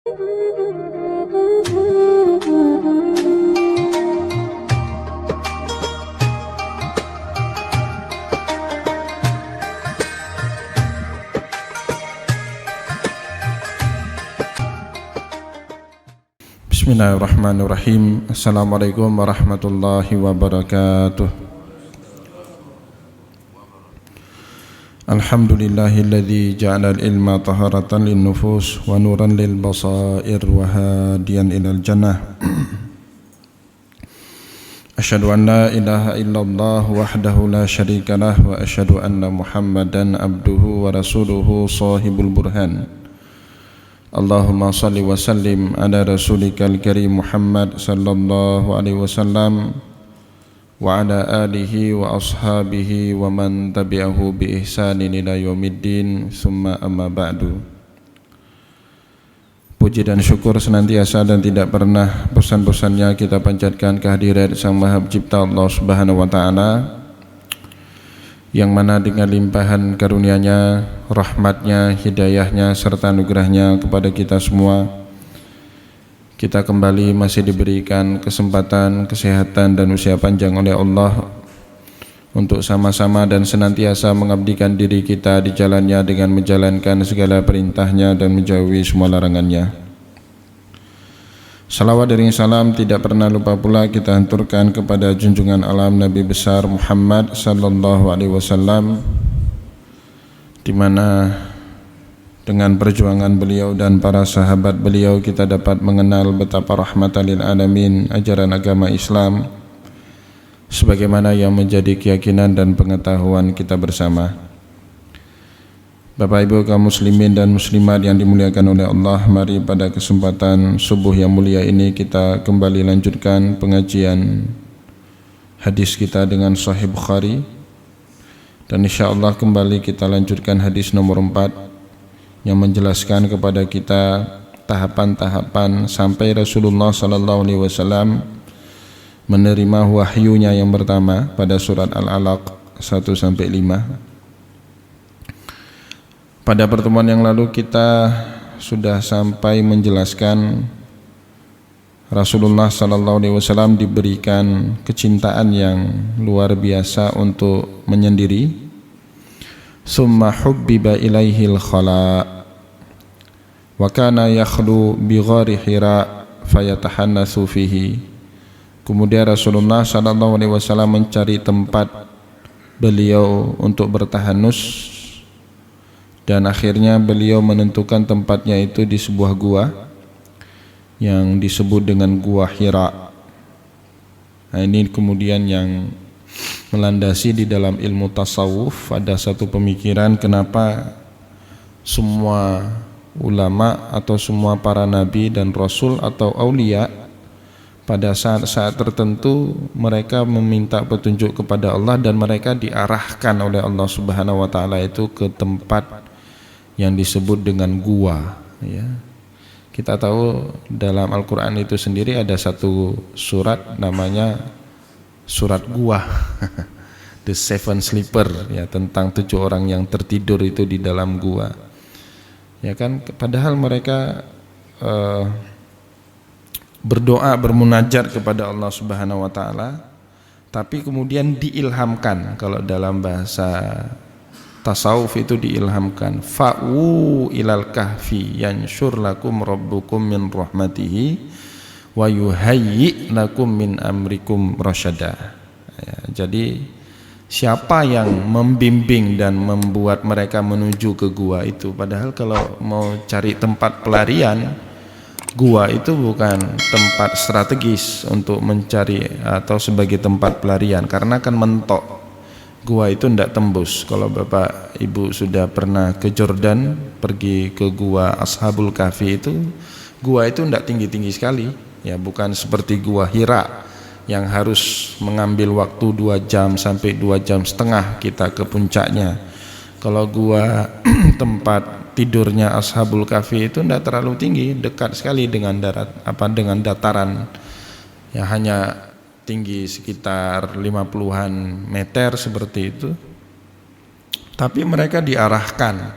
Bismillahirrahmanirrahim. Assalamualaikum warahmatullahi wabarakatuh. Alhamdulillahilladzi ja'ala al-ilma taharatan lin-nufus wa nuran lil-basair wa hadiyan ilal jannah. Asyhadu an la ilaha illallah wahdahu la syarika lah wa asyhadu anna Muhammadan abduhu wa rasuluhu shahibul burhan. Allahumma salli wa sallim ala rasulikal karim Muhammad sallallahu alaihi wasallam wa ala alihi wa ashabihi wa man tabi'ahu bi ihsanin ila yaumiddin summa amma ba'du. Puji dan syukur senantiasa dan tidak pernah bosan-bosannya kita panjatkan kehadirat Sang Maha Pencipta Allah Subhanahu wa taala, yang mana dengan limpahan karunia-Nya, rahmat-Nya, hidayah-Nya serta anugerah-Nya kepada kita semua, kita kembali masih diberikan kesempatan, kesehatan dan usia panjang oleh Allah untuk sama-sama dan senantiasa mengabdikan diri kita di jalan-Nya dengan menjalankan segala perintah-Nya dan menjauhi semua larangan-Nya. Salawat dan salam tidak pernah lupa pula kita hanturkan kepada junjungan alam Nabi besar Muhammad sallallahu alaihi wasallam, di mana dengan perjuangan beliau dan para sahabat beliau kita dapat mengenal betapa rahmatan lil alamin ajaran agama Islam sebagaimana yang menjadi keyakinan dan pengetahuan kita bersama. Bapak Ibu kaum muslimin dan muslimat yang dimuliakan oleh Allah, mari pada kesempatan subuh yang mulia ini kita kembali lanjutkan pengajian hadis kita dengan Sahih Bukhari, dan insyaallah kembali kita lanjutkan hadis nomor 4 yang menjelaskan kepada kita tahapan-tahapan sampai Rasulullah sallallahu alaihi wasallam menerima wahyunya yang pertama pada surat Al-Alaq 1 sampai 5. Pada pertemuan yang lalu kita sudah sampai menjelaskan Rasulullah sallallahu alaihi wasallam diberikan kecintaan yang luar biasa untuk menyendiri. Summa hubbiba ilaihil khala wa kana yakhlu bi ghari Hira fayatahannasu fihi. Kemudian Rasulullah sallallahu alaihi wasallam mencari tempat beliau untuk bertahanus, dan akhirnya beliau menentukan tempatnya itu di sebuah gua yang disebut dengan Gua Hira. Nah, ini kemudian yang melandasi di dalam ilmu tasawuf ada satu pemikiran kenapa semua ulama atau semua para nabi dan rasul atau aulia pada saat-saat tertentu mereka meminta petunjuk kepada Allah dan mereka diarahkan oleh Allah Subhanahu wa taala itu ke tempat yang disebut dengan gua, ya. Kita tahu dalam Al-Qur'an itu sendiri ada satu surat namanya surat gua The Seven Sleeper, ya, tentang 7 orang yang tertidur itu di dalam gua. Ya kan, padahal mereka berdoa, bermunajat kepada Allah Subhanahu wa taala, tapi kemudian diilhamkan. Kalau dalam bahasa tasawuf itu diilhamkan, fa'u ilal kahfi yansyur lakum rabbukum min rahmatihi wa yuhayyi lakum min amrikum rasyada. Ya, jadi siapa yang membimbing dan membuat mereka menuju ke gua itu? Padahal kalau mau cari tempat pelarian, gua itu bukan tempat strategis untuk mencari atau sebagai tempat pelarian, karena kan mentok. Gua itu tidak tembus. Kalau Bapak Ibu sudah pernah ke Jordan, pergi ke gua Ashabul Kahfi itu, gua itu tidak tinggi-tinggi sekali, ya, bukan seperti Gua Hira yang harus mengambil waktu 2 jam sampai 2 jam setengah kita ke puncaknya. Kalau gua tempat tidurnya Ashabul Kahfi itu tidak terlalu tinggi, dekat sekali dengan dengan dataran, ya, hanya tinggi sekitar 50-an meter seperti itu. Tapi mereka diarahkan,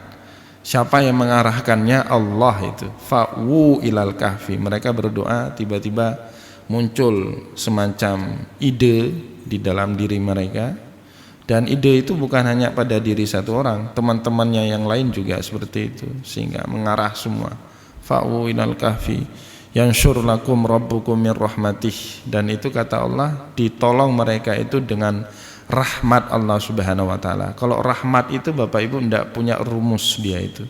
Siapa yang mengarahkannya? Allah itu. Fa'wu ilal kahfi. Mereka berdoa, tiba-tiba muncul semacam ide di dalam diri mereka. Dan ide itu bukan hanya pada diri satu orang, teman-temannya yang lain juga seperti itu, sehingga mengarah semua. Fa'wu ilal kahfi yansyur lakum rabbukum min rahmatih. Dan itu kata Allah, ditolong mereka itu dengan rahmat Allah Subhanahu wa taala. Kalau rahmat itu Bapak Ibu tidak punya rumus, dia itu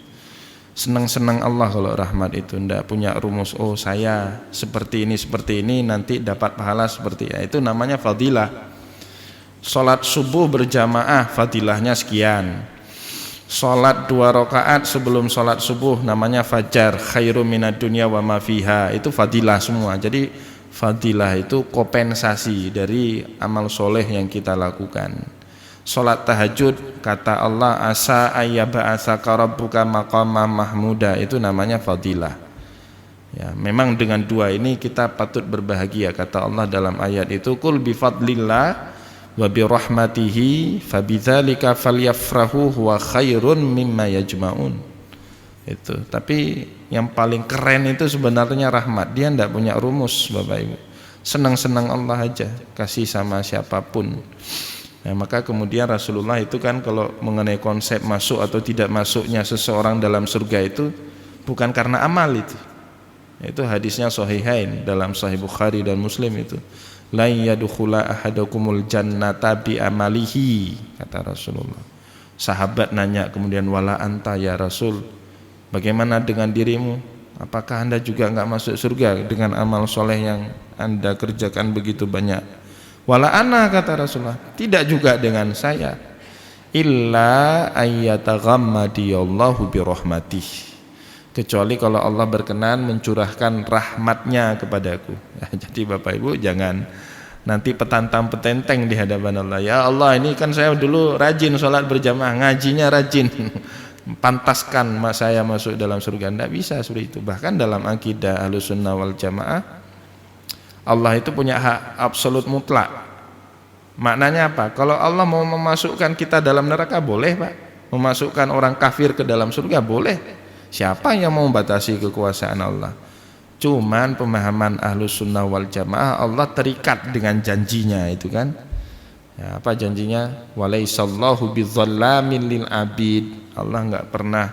senang-senang Allah. Kalau rahmat itu tidak punya rumus, oh saya seperti ini nanti dapat pahala seperti itu namanya fadilah. Salat subuh berjamaah fadilahnya sekian. Salat 2 rakaat sebelum salat subuh namanya fajar, khairum minad dunya wa ma fiha, itu fadilah semua. Jadi fadilah itu kompensasi dari amal soleh yang kita lakukan. Salat tahajud kata Allah, asa ayyaba'atsaka rabbuka maqamah mahmuda, itu namanya fadilah. Ya, memang dengan dua ini kita patut berbahagia. Kata Allah dalam ayat itu, qul bi fadlillah wa bi rahmatihi fabidzalika falyafrahu huwa khairun mimma yajma'un. Itu. Tapi yang paling keren itu sebenarnya rahmat. Dia tidak punya rumus Bapak Ibu. Senang-senang Allah aja, kasih sama siapapun. Nah, maka kemudian Rasulullah itu kan kalau mengenai konsep masuk atau tidak masuknya seseorang dalam surga itu bukan karena amal itu. Itu hadisnya sahihain dalam Sahih Bukhari dan Muslim itu. La yadkhula ahadakumul jannata bi amalihi, kata Rasulullah. Sahabat nanya kemudian, wala anta ya Rasul, bagaimana dengan dirimu? Apakah Anda juga enggak masuk surga dengan amal soleh yang Anda kerjakan begitu banyak? Wala ana, kata Rasulullah, tidak juga dengan saya. Illa ayyataghammadiyallahu birahmatih, kecuali kalau Allah berkenan mencurahkan rahmatnya kepadaku. Ya, jadi Bapak Ibu jangan nanti petantang petenteng di hadapan Allah. Ya Allah, ini kan saya dulu rajin sholat berjamaah, ngajinya rajin, pantaskan saya masuk dalam surga. Tidak bisa seperti itu. Bahkan dalam akidah Ahlussunnah wal Jamaah, Allah itu punya hak absolut mutlak. Maknanya apa? Kalau Allah mau memasukkan kita dalam neraka, boleh Pak. Memasukkan orang kafir ke dalam surga, boleh. Siapa yang mau membatasi kekuasaan Allah? Cuman pemahaman Ahlussunnah wal Jamaah, Allah terikat dengan janjinya itu kan. Ya, apa janjinya? Walaisallahu bizzallamin lil abid. Allah enggak pernah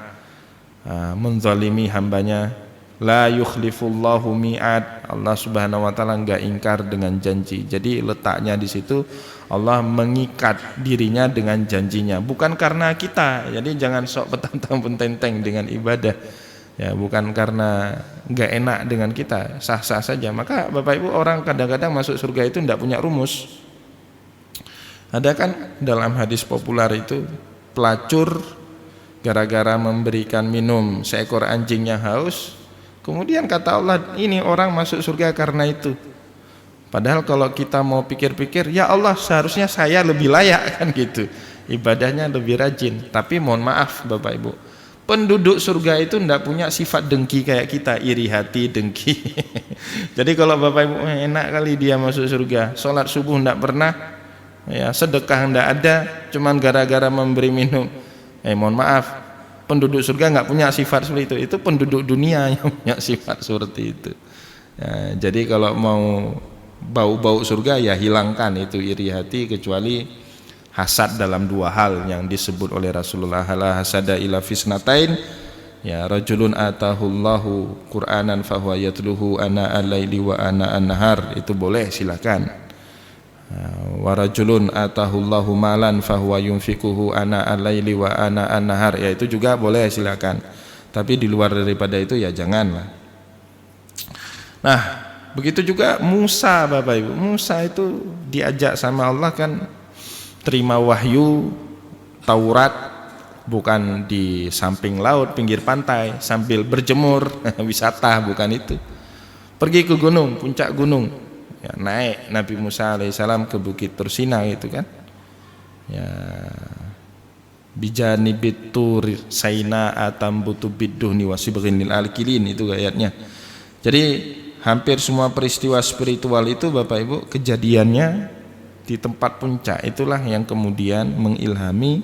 menzalimi hambanya. La yukhlifullahu mi'ad. Allah Subhanahu wa taala enggak ingkar dengan janji. Jadi letaknya di situ Allah mengikat dirinya dengan janjinya, bukan karena kita. Jadi jangan sok petantang pententeng dengan ibadah. Ya, bukan karena enggak enak dengan kita, sah-sah saja. Maka Bapak Ibu, orang kadang-kadang masuk surga itu enggak punya rumus. Ada kan dalam hadis populer itu, pelacur gara-gara memberikan minum seekor anjing yang haus, kemudian kata Allah, ini orang masuk surga karena itu. Padahal kalau kita mau pikir-pikir, ya Allah seharusnya saya lebih layak kan gitu, ibadahnya lebih rajin. Tapi mohon maaf Bapak Ibu, penduduk surga itu tidak punya sifat dengki kayak kita, iri hati, dengki. Jadi kalau Bapak Ibu enak kali dia masuk surga, sholat subuh tidak pernah, ya sedekah tidak ada, cuman gara-gara memberi minum. Mohon maaf, penduduk surga nggak punya sifat seperti itu. Itu penduduk dunia yang punya sifat seperti itu. Ya, jadi kalau mau bau-bau surga ya hilangkan itu iri hati, kecuali hasad dalam dua hal yang disebut oleh Rasulullah, la hasada ila fisnatain, ya rajulun atahullahu qur'anan fahuwa yatluhu ana al-laili wa ana an-nahar, itu boleh silakan. Wa rajulun atahullahu malan fahuwa yunfikuhu ana al-laili wa ana an-nahar, ya itu juga boleh silakan. Tapi di luar daripada itu ya janganlah. Nah, begitu juga Musa Bapak Ibu. Musa itu diajak sama Allah kan terima wahyu Taurat bukan di samping laut, pinggir pantai sambil berjemur wisata, bukan itu. Pergi ke gunung, puncak gunung. Ya, naik Nabi Musa alaihissalam ke bukit Tursina itu kan. Ya, bijanibit tur saina atambutu biduhni wasibghin lil alkilin, itu ayatnya. Jadi hampir semua peristiwa spiritual itu Bapak Ibu kejadiannya di tempat puncak. Itulah yang kemudian mengilhami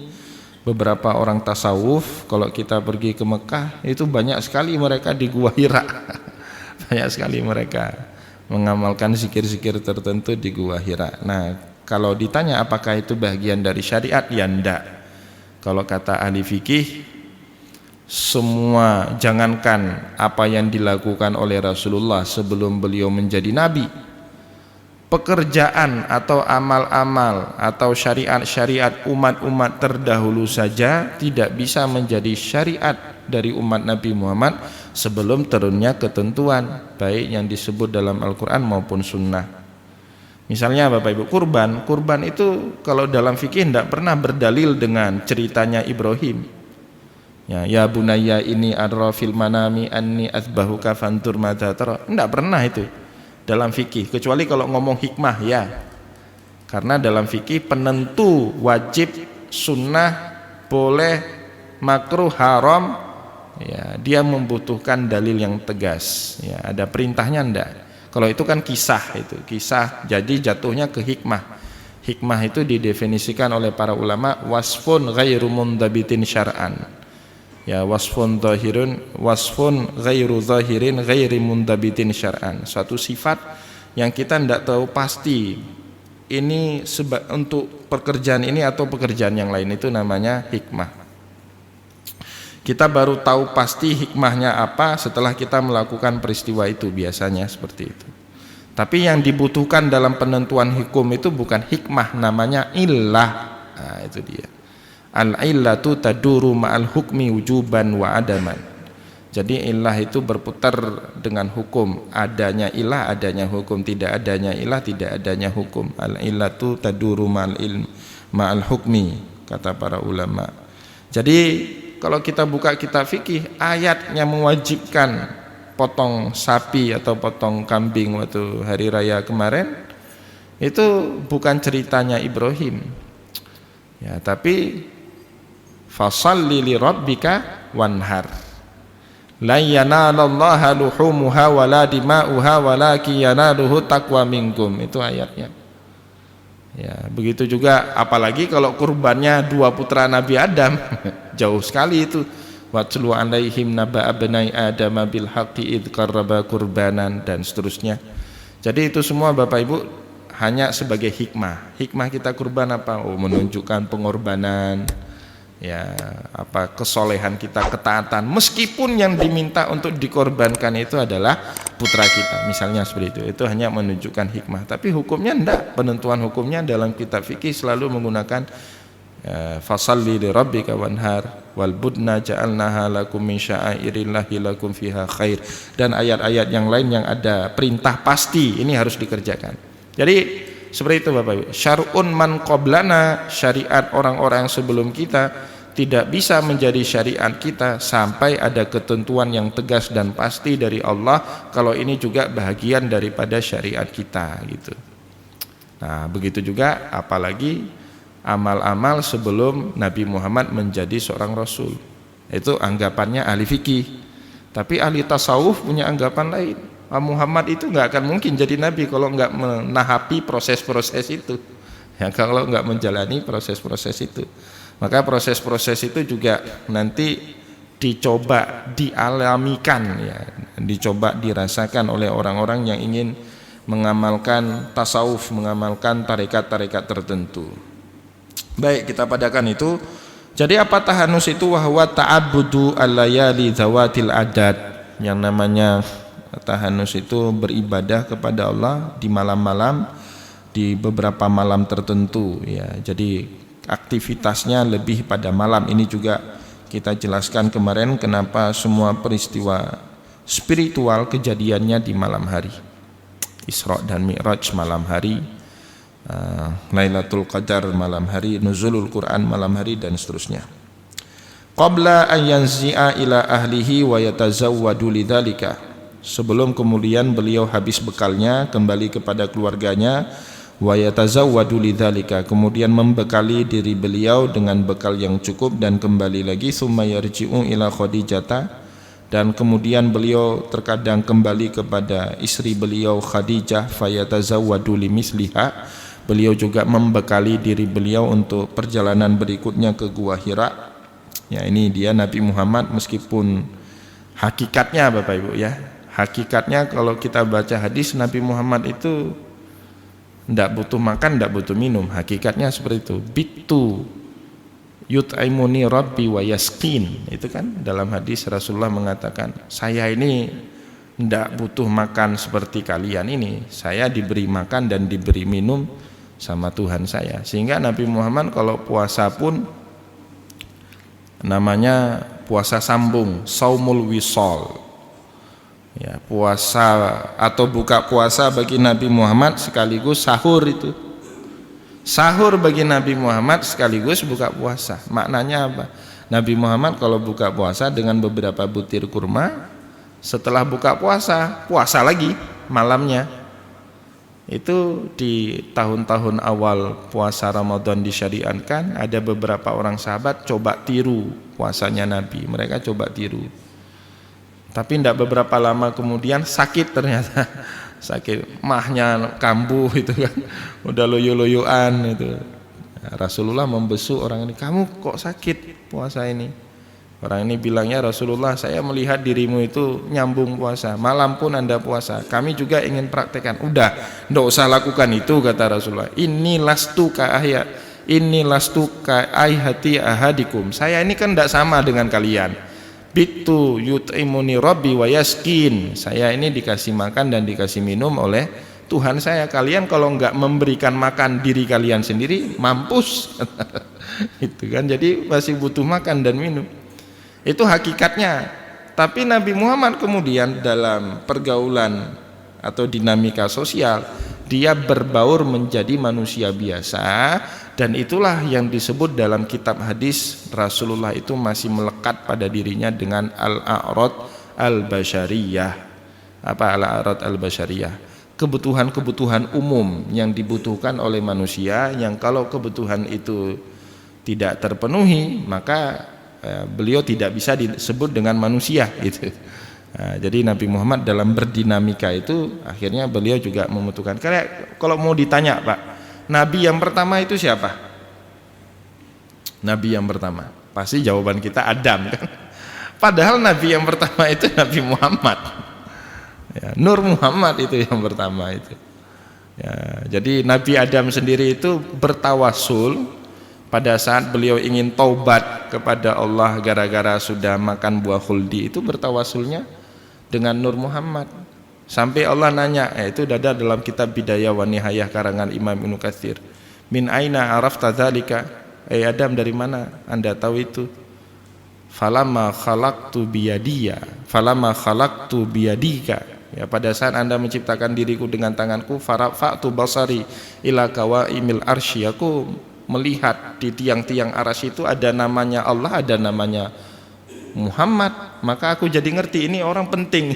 beberapa orang tasawuf kalau kita pergi ke Mekah itu banyak sekali mereka di Gua Hira. Banyak sekali mereka mengamalkan zikir-zikir tertentu di Gua Hira. Nah, kalau ditanya apakah itu bagian dari syariat, ya enggak. Kalau kata ahli fikih, semua, jangankan apa yang dilakukan oleh Rasulullah sebelum beliau menjadi nabi, pekerjaan atau amal-amal atau syariat-syariat umat-umat terdahulu saja tidak bisa menjadi syariat dari umat Nabi Muhammad sebelum turunnya ketentuan, baik yang disebut dalam Al-Quran maupun sunnah. Misalnya Bapak Ibu, kurban itu kalau dalam fikih tidak pernah berdalil dengan ceritanya Ibrahim. Ya bunayya ini adra fil manami anni athbahuka fantur madza tara. Tidak pernah itu dalam fikih, kecuali kalau ngomong hikmah ya. Karena dalam fikih penentu wajib, sunnah, boleh, makruh, haram, ya dia membutuhkan dalil yang tegas. Ya, ada perintahnya enggak. Kalau itu kan kisah, itu kisah, jadi jatuhnya ke hikmah. Hikmah itu didefinisikan oleh para ulama wasfun ghairu mundabitin syar'an. Ya, wasfun ghairu zahirin ghairi mundabitin syar'an. Suatu sifat yang kita tidak tahu pasti ini untuk pekerjaan ini atau pekerjaan yang lain, itu namanya hikmah. Kita baru tahu pasti hikmahnya apa setelah kita melakukan peristiwa itu, biasanya seperti itu. Tapi yang dibutuhkan dalam penentuan hukum itu bukan hikmah, namanya illah. Nah, itu dia. Al-illatu taduru ma'al hukmi wujuban wa adaman. Jadi illah itu berputar dengan hukum. Adanya ilah, adanya hukum. Tidak adanya ilah, tidak adanya hukum. Al-illatu taduru ma'al hukmi, kata para ulama. Jadi kalau kita buka kitab fikih, ayatnya mewajibkan potong sapi atau potong kambing waktu hari raya kemarin, itu bukan ceritanya Ibrahim. Ya, tapi fasalli li rabbika wanhar la yanalallaha luhumuha wala dima'uha walakin yanaluhu taqwa minkum. Itu ayatnya. Ya, begitu juga apalagi kalau kurbannya dua putra Nabi Adam. Jauh sekali itu. Watlu alaihim naba abnai adam bil haqqi id qarraba kurbanan, dan seterusnya. Jadi itu semua Bapak Ibu hanya sebagai hikmah. Hikmah kita kurban apa? Oh, menunjukkan pengorbanan, ya, apa kesolehan kita, ketaatan, meskipun yang diminta untuk dikorbankan itu adalah putra kita, misalnya seperti itu hanya menunjukkan hikmah. Tapi hukumnya enggak, penentuan hukumnya dalam kitab fikih selalu menggunakan fasalli li rabbika wanhar wal budna ja'alnaha lakum min sya'airillahi lakum fiha khair, dan ayat-ayat yang lain yang ada perintah pasti ini harus dikerjakan. Jadi seperti itu Bapak Ibu. Syar'un man qablana, syariat orang-orang sebelum kita tidak bisa menjadi syariat kita sampai ada ketentuan yang tegas dan pasti dari Allah kalau ini juga bahagian daripada syariat kita gitu. Nah, begitu juga apalagi amal-amal sebelum Nabi Muhammad menjadi seorang rasul. Itu anggapannya ahli fikih. Tapi ahli tasawuf punya anggapan lain. Muhammad itu nggak akan mungkin jadi nabi kalau nggak menahapi proses-proses itu, ya, kalau nggak menjalani proses-proses itu. Maka proses-proses itu juga nanti dicoba dialamikan, ya, dicoba dirasakan oleh orang-orang yang ingin mengamalkan tasawuf, mengamalkan tarekat-tarekat tertentu. Baik, kita padakan itu. Jadi apa tahanus itu? Wahwa ta'abudu al-layali zawatil adad. Yang namanya tahanus itu beribadah kepada Allah di malam-malam, di beberapa malam tertentu, ya. Jadi aktivitasnya lebih pada malam. Ini juga kita jelaskan kemarin kenapa semua peristiwa spiritual kejadiannya di malam hari. Isra dan Mi'raj malam hari, Lailatul Qadar malam hari, nuzulul Quran malam hari, dan seterusnya. Qabla an yanzi'a ila ahlihi wa yatazawwadu lidzalika, sebelum kemudian beliau habis bekalnya kembali kepada keluarganya, wa yatazawwadu lidzalika, kemudian membekali diri beliau dengan bekal yang cukup dan kembali lagi, summa yarji'u ila Khadijata, dan kemudian beliau terkadang kembali kepada istri beliau Khadijah, fayatazawwadu limisliha, beliau juga membekali diri beliau untuk perjalanan berikutnya ke Gua Hira. Ya, ini dia Nabi Muhammad, meskipun hakikatnya Bapak Ibu ya, hakikatnya kalau kita baca hadis, Nabi Muhammad itu tidak butuh makan, tidak butuh minum. Hakikatnya seperti itu. Bitu yut'imuni rabbi wa yasqin. Itu kan dalam hadis Rasulullah mengatakan, saya ini tidak butuh makan seperti kalian ini. Saya diberi makan dan diberi minum sama Tuhan saya. Sehingga Nabi Muhammad kalau puasa pun namanya puasa sambung, saumul wisol. Ya, puasa atau buka puasa bagi Nabi Muhammad sekaligus sahur itu. Sahur bagi Nabi Muhammad sekaligus buka puasa. Maknanya apa? Nabi Muhammad kalau buka puasa dengan beberapa butir kurma, setelah buka puasa, puasa lagi malamnya. Itu di tahun-tahun awal puasa Ramadan disyariatkan, ada beberapa orang sahabat coba tiru puasanya Nabi. Mereka coba tiru. Tapi tidak beberapa lama kemudian sakit ternyata. Sakit, mahnya kambuh itu kan. Udah loyo-loyoan itu. Rasulullah membesuk orang ini, "Kamu kok sakit puasa ini?" Orang ini bilangnya, "Rasulullah, saya melihat dirimu itu nyambung puasa, malam pun Anda puasa, kami juga ingin praktekkan." "Udah, nggak usah lakukan itu," kata Rasulullah. "Ini lastu ka'ahya, ini lastu ka'ayhati ahadikum." Saya ini kan tidak sama dengan kalian. Bitu yut'imuni rabbi wa yaskin. Saya ini dikasih makan dan dikasih minum oleh Tuhan saya. Kalian kalau nggak memberikan makan diri kalian sendiri, mampus. Itu kan, jadi masih butuh makan dan minum. Itu hakikatnya. Tapi Nabi Muhammad kemudian dalam pergaulan atau dinamika sosial, dia berbaur menjadi manusia biasa, dan itulah yang disebut dalam kitab hadis, Rasulullah itu masih melekat pada dirinya dengan al-a'rad al-basyariyah. Apa al-a'rad al-basyariyah? Kebutuhan-kebutuhan umum yang dibutuhkan oleh manusia, yang kalau kebutuhan itu tidak terpenuhi, maka beliau tidak bisa disebut dengan manusia gitu. Nah, jadi Nabi Muhammad dalam berdinamika itu akhirnya beliau juga membutuhkan. Kayak kalau mau ditanya, Pak, Nabi yang pertama itu siapa? Nabi yang pertama pasti jawaban kita Adam kan. Padahal Nabi yang pertama itu Nabi Muhammad ya, Nur Muhammad itu yang pertama itu ya. Jadi Nabi Adam sendiri itu bertawasul pada saat beliau ingin taubat kepada Allah gara-gara sudah makan buah khuldi, itu bertawasulnya dengan Nur Muhammad. Sampai Allah nanya, itu ada dalam kitab Bidayah wa Nihayah karangan Imam Ibnu Katsir, "Min aina arafta dzalika?" Adam, dari mana Anda tahu itu? "Falamma khalaqtu biyadiya, falamma khalaqtu biyadika." Ya, pada saat Anda menciptakan diriku dengan tanganku, farafa'tu basari ila kawaimil arsy, aku melihat di tiang-tiang arasy itu ada namanya Allah, ada namanya Muhammad, maka aku jadi ngerti ini orang penting.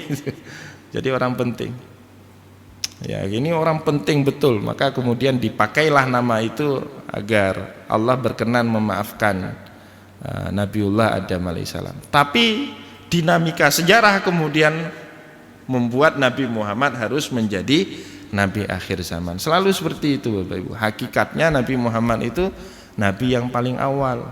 Jadi orang penting ya, ini orang penting betul, maka kemudian dipakailah nama itu agar Allah berkenan memaafkan Nabiullah Adam alaihissalam. Tapi dinamika sejarah kemudian membuat Nabi Muhammad harus menjadi Nabi akhir zaman. Selalu seperti itu Bapak Ibu. Hakikatnya Nabi Muhammad itu Nabi yang paling awal.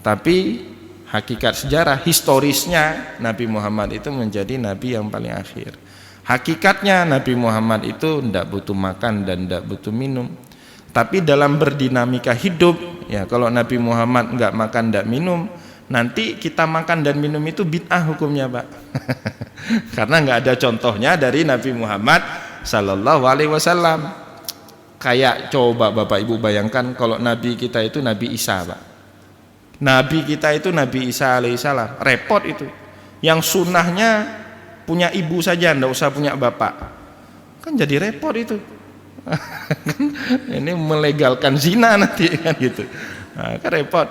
Tapi hakikat sejarah historisnya Nabi Muhammad itu menjadi Nabi yang paling akhir. Hakikatnya Nabi Muhammad itu tidak butuh makan dan tidak butuh minum. Tapi dalam berdinamika hidup, ya kalau Nabi Muhammad nggak makan, nggak minum, nanti kita makan dan minum itu bid'ah hukumnya, Pak. Karena nggak ada contohnya dari Nabi Muhammad Sallallahu Alaihi Wasallam. Kayak coba Bapak Ibu bayangkan kalau Nabi kita itu Nabi Isa, Pak. Nabi kita itu Nabi Isa alaihissalam, repot itu. Yang sunnahnya punya ibu saja, ndak usah punya bapak. Kan jadi repot itu. Ini melegalkan zina nanti kan gitu. Nah, kan repot.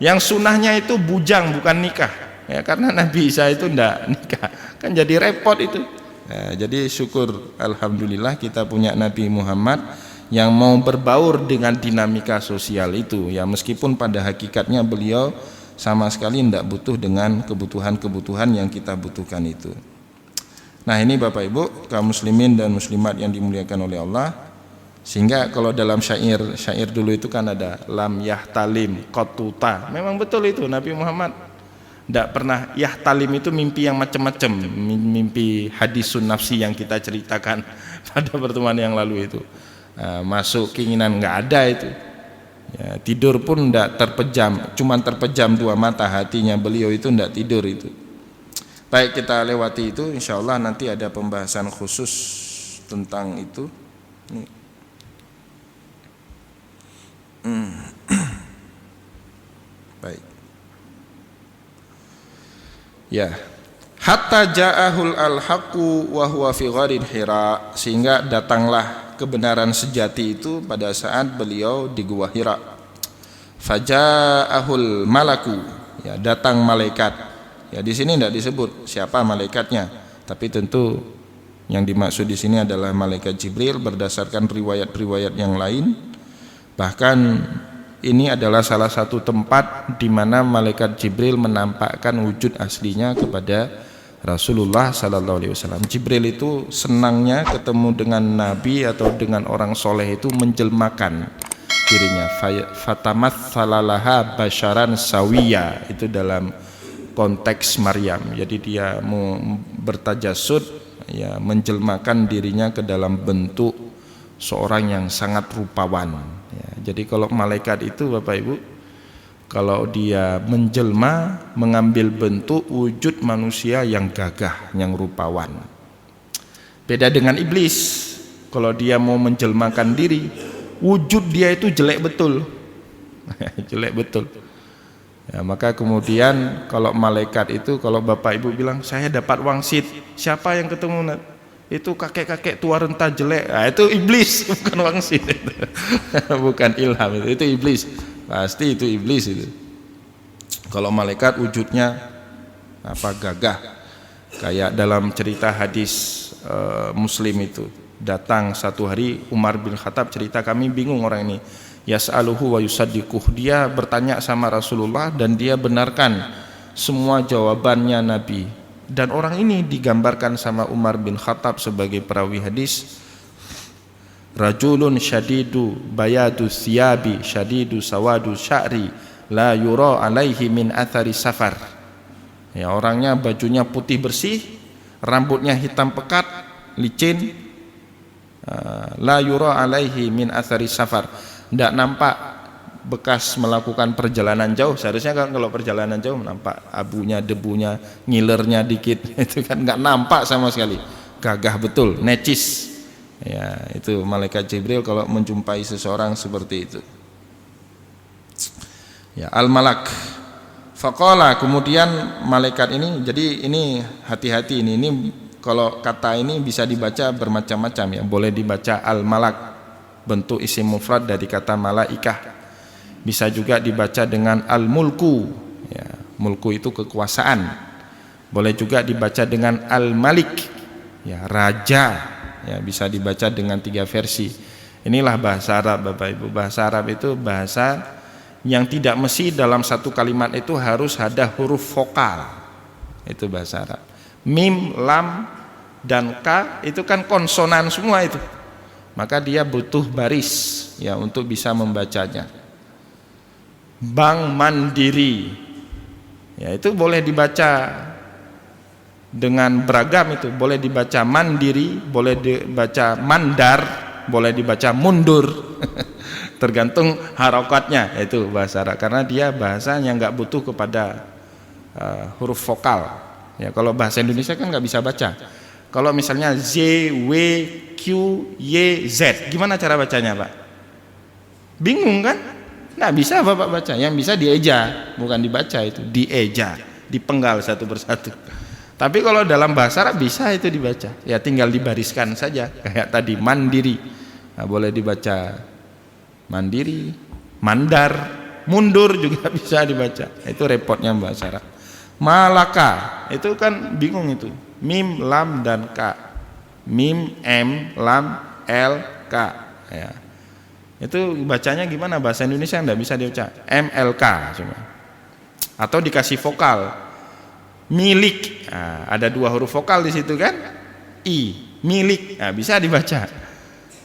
Yang sunnahnya itu bujang bukan nikah. Ya, karena Nabi Isa itu ndak nikah. Kan jadi repot itu. Nah, jadi syukur alhamdulillah kita punya Nabi Muhammad yang mau berbaur dengan dinamika sosial itu ya, meskipun pada hakikatnya beliau sama sekali tidak butuh dengan kebutuhan-kebutuhan yang kita butuhkan itu. Nah ini Bapak Ibu kaum muslimin dan muslimat yang dimuliakan oleh Allah, Sehingga kalau dalam syair dulu itu kan ada lam yahtalim qatuta. Memang betul itu, Nabi Muhammad tidak pernah yahtalim itu mimpi yang macam-macam, mimpi hadisun nafsi yang kita ceritakan pada pertemuan yang lalu itu. Masuk keinginan nggak ada itu. Ya, tidur pun tidak terpejam, cuman terpejam dua mata hatinya beliau itu tidak tidur itu. Baik, kita lewati itu, insya Allah nanti ada pembahasan khusus tentang itu. Baik. Ya. Hatta ja'ahul al-haqqu wa huwa fi gharin Hira, sehingga datanglah kebenaran sejati itu pada saat beliau di Gua Hira. Faja'ahul malaku, ya, datang malaikat. Ya, di sini tidak disebut siapa malaikatnya, tapi tentu yang dimaksud di sini adalah malaikat Jibril berdasarkan riwayat-riwayat yang lain. Bahkan ini adalah salah satu tempat di mana malaikat Jibril menampakkan wujud aslinya kepada Rasulullah sallallahu alaihi wasallam. Jibril itu senangnya ketemu dengan nabi atau dengan orang soleh itu menjelmakan dirinya. Fatamatsalaha basyaran sawiya, itu dalam konteks Maryam. Jadi dia mau bertajasud, ya, menjelmakan dirinya ke dalam bentuk seorang yang sangat rupawan. Ya, jadi kalau malaikat itu Bapak Ibu, kalau dia menjelma, mengambil bentuk wujud manusia yang gagah, yang rupawan. Beda dengan iblis, kalau dia mau menjelmakan diri, wujud dia itu jelek betul. Jelek betul. Ya, maka kemudian kalau malaikat itu, kalau Bapak Ibu bilang saya dapat wangsit, siapa yang ketemu? Itu kakek-kakek tua renta jelek. Nah, itu iblis, bukan wangsit. Bukan ilham, itu iblis. Pasti itu iblis itu. Kalau malaikat wujudnya apa, gagah. Kayak dalam cerita hadis Muslim itu, datang satu hari Umar bin Khattab cerita, kami bingung orang ini. Yas'aluhu wa yusaddiquh, dia bertanya sama Rasulullah dan dia benarkan semua jawabannya Nabi. Dan orang ini digambarkan sama Umar bin Khattab sebagai perawi hadis, rajulun syadidu bayadu thiyabi syadidu sawadu sya'ri la yura alaihi min athari safar. Ya, orangnya bajunya putih bersih, rambutnya hitam pekat, licin, la yura alaihi min athari safar, tidak nampak bekas melakukan perjalanan jauh. Seharusnya kan kalau perjalanan jauh nampak abunya, debunya, ngilernya dikit. Itu kan nggak nampak sama sekali, gagah betul, necis. Ya, itu malaikat Jibril kalau menjumpai seseorang seperti itu. Ya, al-malak. Faqala, kemudian malaikat ini, jadi ini hati-hati ini kalau kata ini bisa dibaca bermacam-macam ya. Boleh dibaca al-malak, bentuk isim mufrad dari kata malaikah. Bisa juga dibaca dengan al-mulku. Ya, mulku itu kekuasaan. Boleh juga dibaca dengan al-malik, ya, raja. Ya, bisa dibaca dengan 3 versi. Inilah bahasa Arab Bapak Ibu. Bahasa Arab itu bahasa yang tidak mesti dalam satu kalimat itu harus ada huruf vokal. Itu bahasa Arab. Mim, lam, dan ka itu kan konsonan semua itu. Maka dia butuh baris ya untuk bisa membacanya. Bank Mandiri. Ya, itu boleh dibaca dengan beragam itu, boleh dibaca mandiri, boleh dibaca mandar, boleh dibaca mundur. Tergantung harokatnya, itu bahasa Arab, karena dia bahasa yang nggak butuh kepada huruf vokal. Ya, kalau bahasa Indonesia kan nggak bisa baca. Kalau misalnya Z, W, Q, Y, Z, gimana cara bacanya Pak? Bingung kan? Nggak bisa Bapak baca, yang bisa dieja, bukan dibaca, itu dieja, dipenggal satu persatu. Tapi kalau dalam bahasa Arab bisa itu dibaca, ya tinggal dibariskan saja, kayak tadi mandiri, nah, boleh dibaca mandiri, mandar, mundur juga bisa dibaca. Itu repotnya bahasa Arab. Malaka, itu kan bingung itu, mim, lam, dan ka. Mim, m, lam, l, k. Ya. Itu bacanya gimana? Bahasa Indonesia enggak bisa dibaca m, l, k cuma. Atau dikasih vokal. Milik, nah, ada 2 huruf vokal di situ kan, i, milik, nah, bisa dibaca.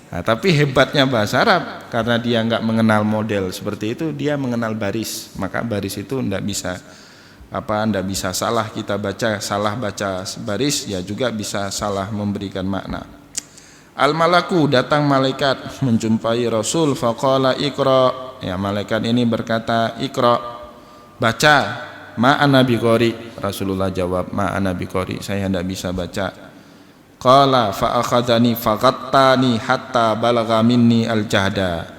Nah, tapi hebatnya bahasa Arab, karena dia nggak mengenal model seperti itu, dia mengenal baris. Maka baris itu ndak bisa salah kita baca, salah baca baris ya juga bisa salah memberikan makna. Al-malaku, datang malaikat menjumpai Rasul, faqala iqra. Ya, malaikat ini berkata, iqra, baca. Ma'ana biqari. Rasulullah jawab, ma'ana biqari, saya tidak bisa baca. Qala fa akhadhani faqattani hatta balagha minni al-jahda.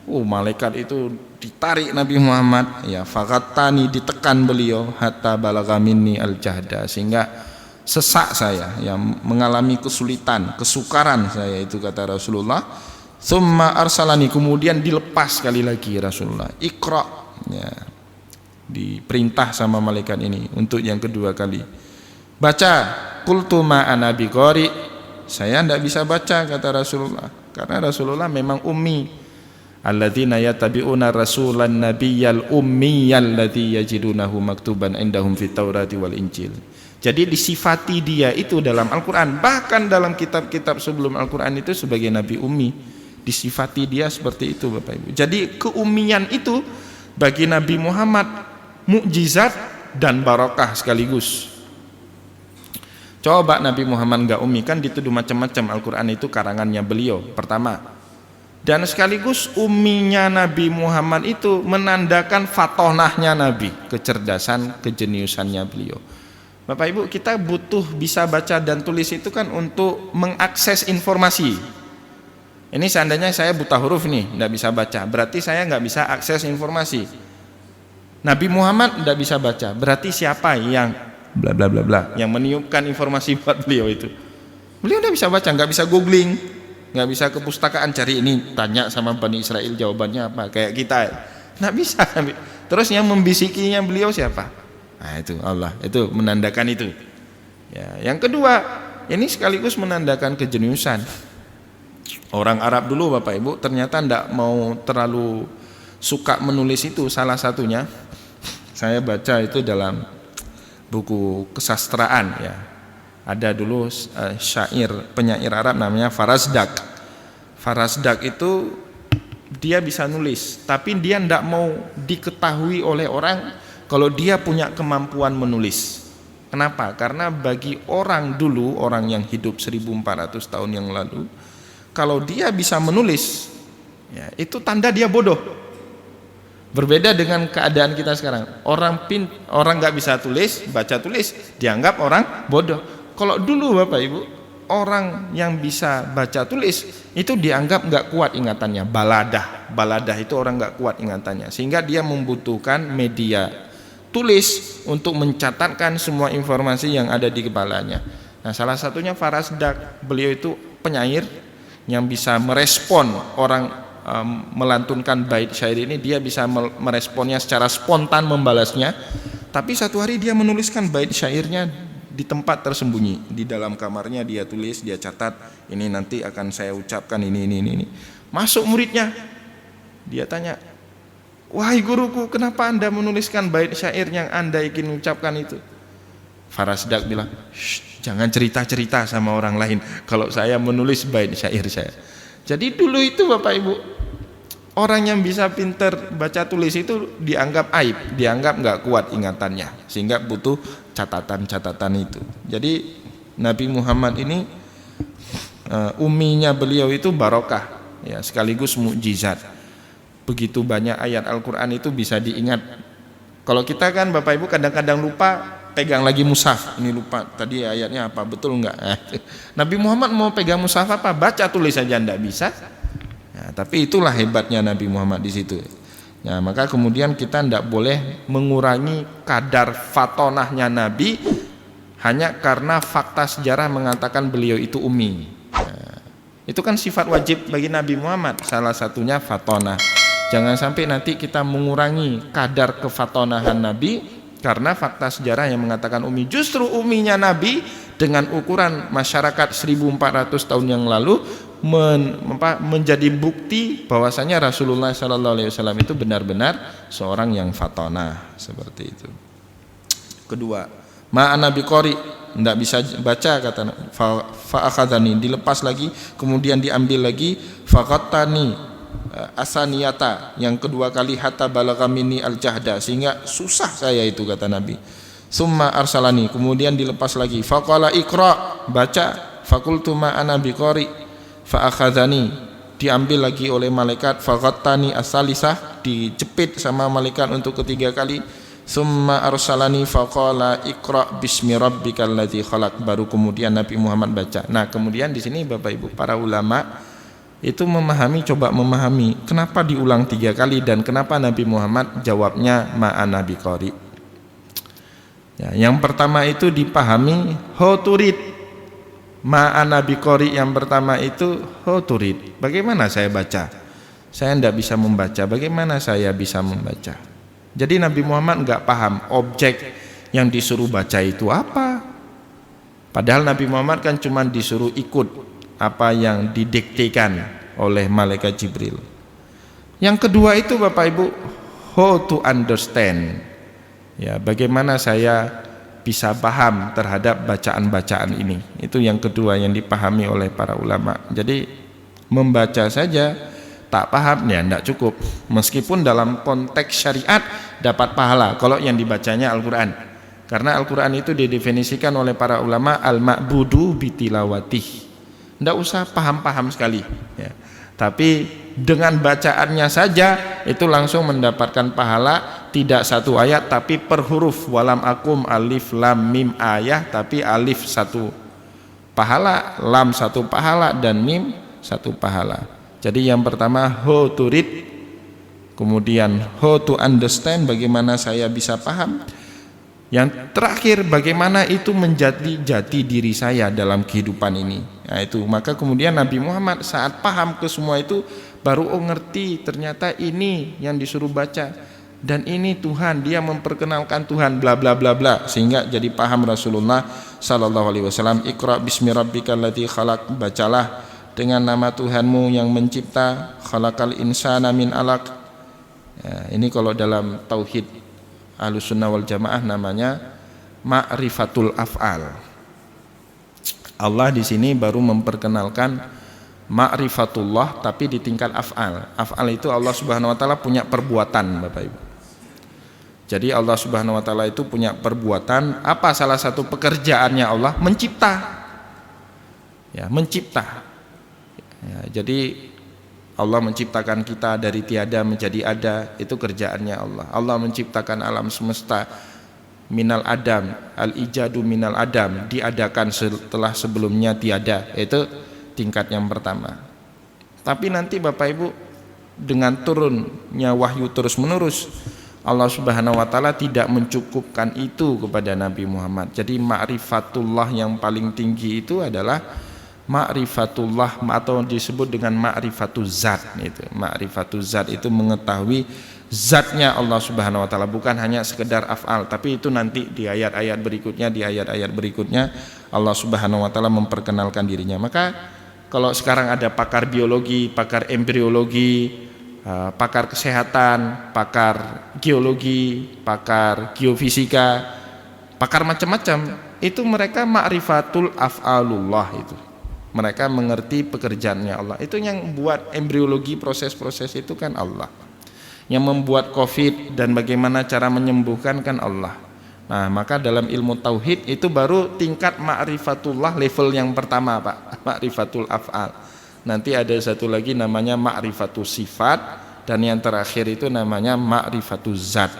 Malaikat itu ditarik Nabi Muhammad, ya, faqattani, ditekan beliau, hatta balagha minni al-jahda, sehingga sesak saya, yang mengalami kesulitan, kesukaran saya itu, kata Rasulullah. Tsumma arsalani, kemudian dilepas sekali lagi Rasulullah, iqra, ya, diperintah sama malaikat ini untuk yang kedua kali, baca. Qultu ma ana biqari, saya tidak bisa baca, kata Rasulullah, karena Rasulullah memang ummi. Alladzina yattabi'una rasulan nabiyyal ummiyal ladzi yajidunahu maktuban indahum fit taurati wal injil. Jadi disifati dia itu dalam Al-Quran, bahkan dalam kitab-kitab sebelum Al-Quran itu sebagai nabi ummi, disifati dia seperti itu, Bapak Ibu. Jadi keummian itu bagi Nabi Muhammad mukjizat dan barokah sekaligus. Coba Nabi Muhammad enggak ummi, kan dituduh macam-macam, Al-Quran itu karangannya beliau pertama. Dan sekaligus umminya Nabi Muhammad itu menandakan fatonahnya Nabi, kecerdasan, kejeniusannya beliau. Bapak Ibu, kita butuh bisa baca dan tulis itu kan untuk mengakses informasi. Ini seandainya saya buta huruf nih, enggak bisa baca, berarti saya enggak bisa akses informasi. Nabi Muhammad enggak bisa baca, berarti siapa yang bla bla bla bla yang meniupkan informasi buat beliau itu? Beliau enggak bisa baca, enggak bisa googling, enggak bisa ke pustakaan cari ini, tanya sama Bani Israel jawabannya apa, kayak kita enggak bisa. Terus yang membisikinya beliau siapa? Nah, itu Allah, itu menandakan itu. Ya, yang kedua, ini sekaligus menandakan kejeniusan. Orang Arab dulu, Bapak Ibu, ternyata enggak mau terlalu suka menulis itu. Salah satunya saya baca itu dalam buku kesastraan, ya. Ada dulu penyair Arab namanya Farazdak. Farazdak itu dia bisa nulis, tapi dia tidak mau diketahui oleh orang kalau dia punya kemampuan menulis. Kenapa? Karena bagi orang dulu, orang yang hidup 1400 tahun yang lalu, kalau dia bisa menulis, ya, itu tanda dia bodoh. Berbeda dengan keadaan kita sekarang. Orang nggak bisa tulis, baca tulis, dianggap orang bodoh. Kalau dulu Bapak Ibu, orang yang bisa baca tulis itu dianggap nggak kuat ingatannya. Baladah itu orang nggak kuat ingatannya, sehingga dia membutuhkan media tulis untuk mencatatkan semua informasi yang ada di kepalanya. Nah, salah satunya Farazdak. Beliau itu penyair yang bisa merespon orang melantunkan bait syair ini, dia bisa meresponnya secara spontan, membalasnya. Tapi satu hari dia menuliskan bait syairnya di tempat tersembunyi, di dalam kamarnya dia tulis, dia catat, ini nanti akan saya ucapkan ini. Masuk muridnya, dia tanya, wahai guruku, kenapa Anda menuliskan bait syair yang Anda ingin ucapkan itu? Farazdak bilang, jangan cerita-cerita sama orang lain kalau saya menulis bait syair saya. Jadi dulu itu Bapak Ibu, orang yang bisa pinter baca tulis itu dianggap aib, dianggap nggak kuat ingatannya, sehingga butuh catatan-catatan itu. Jadi Nabi Muhammad ini umminya beliau itu barokah, ya, sekaligus mukjizat. Begitu banyak ayat Al-Quran itu bisa diingat. Kalau kita kan Bapak Ibu kadang-kadang lupa, pegang lagi mushaf, ini lupa tadi ayatnya apa, betul enggak? Nabi Muhammad mau pegang mushaf apa, baca tulis saja enggak bisa. Ya, tapi itulah hebatnya Nabi Muhammad di situ. Ya, maka kemudian kita enggak boleh mengurangi kadar fatonahnya Nabi hanya karena fakta sejarah mengatakan beliau itu ummi. Ya, itu kan sifat wajib bagi Nabi Muhammad, salah satunya fatonah. Jangan sampai nanti kita mengurangi kadar kefatonahan Nabi karena fakta sejarah yang mengatakan ummi. Justru umminya Nabi dengan ukuran masyarakat 1400 tahun yang lalu menjadi bukti bahwasanya Rasulullah SAW itu benar-benar seorang yang fatonah, seperti itu. Kedua, ma'ana biqari, tidak bisa baca kata fa'akhadhani, dilepas lagi, kemudian diambil lagi, faqattani asaniyata, yang kedua kali, hatta balagha minni al-jahda, sehingga susah saya itu kata Nabi. Summa arsalani, kemudian dilepas lagi, faqala iqra, baca, faqultu ma ana biqari, fa'akhadhani, diambil lagi oleh malaikat, faqattani as-salisah, dijepit sama malaikat untuk ketiga kali. Summa arsalani faqala iqra bismi rabbikal ladzi khalaq, baru kemudian Nabi Muhammad baca. Nah, kemudian di sini Bapak Ibu para ulama itu coba memahami kenapa diulang 3 kali dan kenapa Nabi Muhammad jawabnya ma'ana biqari. Ya, yang pertama itu dipahami hoturid. Ma'ana biqari yang pertama itu hoturid. Bagaimana saya baca? Saya tidak bisa membaca. Bagaimana saya bisa membaca? Jadi Nabi Muhammad enggak paham objek yang disuruh baca itu apa. Padahal Nabi Muhammad kan cuma disuruh ikut apa yang didiktekan oleh malaikat Jibril. Yang kedua itu Bapak Ibu, how to understand. Ya, bagaimana saya bisa paham terhadap bacaan-bacaan ini. Itu yang kedua yang dipahami oleh para ulama. Jadi membaca saja tak paham ya tidak cukup. Meskipun dalam konteks syariat dapat pahala kalau yang dibacanya Al-Quran. Karena Al-Quran itu didefinisikan oleh para ulama al-ma'budu bitilawatih. Tidak usah paham-paham sekali ya. Tapi dengan bacaannya saja itu langsung mendapatkan pahala, tidak satu ayat tapi per huruf. Walam akum alif lam mim ayah, tapi alif 1 pahala, lam 1 pahala, dan mim 1 pahala. Jadi yang pertama how to read, kemudian how to understand, bagaimana saya bisa paham. Yang terakhir bagaimana itu menjadi jati diri saya dalam kehidupan ini. Nah itu, maka kemudian Nabi Muhammad saat paham ke semua itu baru ngerti ternyata ini yang disuruh baca dan ini Tuhan, dia memperkenalkan Tuhan bla bla bla bla, sehingga jadi paham Rasulullah sallallahu alaihi wasallam. Iqra bismi rabbikal ladzi khalaq, bacalah dengan nama Tuhanmu yang mencipta, khalaqal insana min alaq. Ya, ini kalau dalam tauhid Ahlussunnah wal Jamaah namanya ma'rifatul af'al. Allah di sini baru memperkenalkan ma'rifatullah tapi di tingkat af'al. Af'al itu Allah Subhanahu wa taala punya perbuatan, Bapak Ibu. Jadi Allah Subhanahu wa taala itu punya perbuatan. Apa salah satu pekerjaannya Allah? Mencipta. Ya, mencipta. Ya, jadi Allah menciptakan kita dari tiada menjadi ada, itu kerjaannya Allah. Allah menciptakan alam semesta minal adam, al-ijadu minal adam, diadakan setelah sebelumnya tiada, itu tingkat yang pertama. Tapi nanti Bapak Ibu, dengan turunnya wahyu terus menerus, Allah Subhanahu wa taala tidak mencukupkan itu kepada Nabi Muhammad. Jadi ma'rifatullah yang paling tinggi itu adalah ma'rifatullah, atau disebut dengan ma'rifatuz zat. Itu ma'rifatuz zat itu mengetahui zatnya Allah Subhanahu wa taala, bukan hanya sekedar af'al, tapi itu nanti di ayat-ayat berikutnya Allah Subhanahu wa taala memperkenalkan dirinya. Maka kalau sekarang ada pakar biologi, pakar embriologi, pakar kesehatan, pakar geologi, pakar geofisika, pakar macam-macam, itu mereka ma'rifatul af'alullah itu. Mereka mengerti pekerjaannya Allah. Itu yang membuat embriologi, proses-proses itu kan Allah. Yang membuat COVID dan bagaimana cara menyembuhkan kan Allah. Nah, maka dalam ilmu tauhid itu baru tingkat ma'rifatullah level yang pertama, Pak. Ma'rifatul af'al. Nanti ada satu lagi namanya ma'rifatul sifat, dan yang terakhir itu namanya ma'rifatul zat.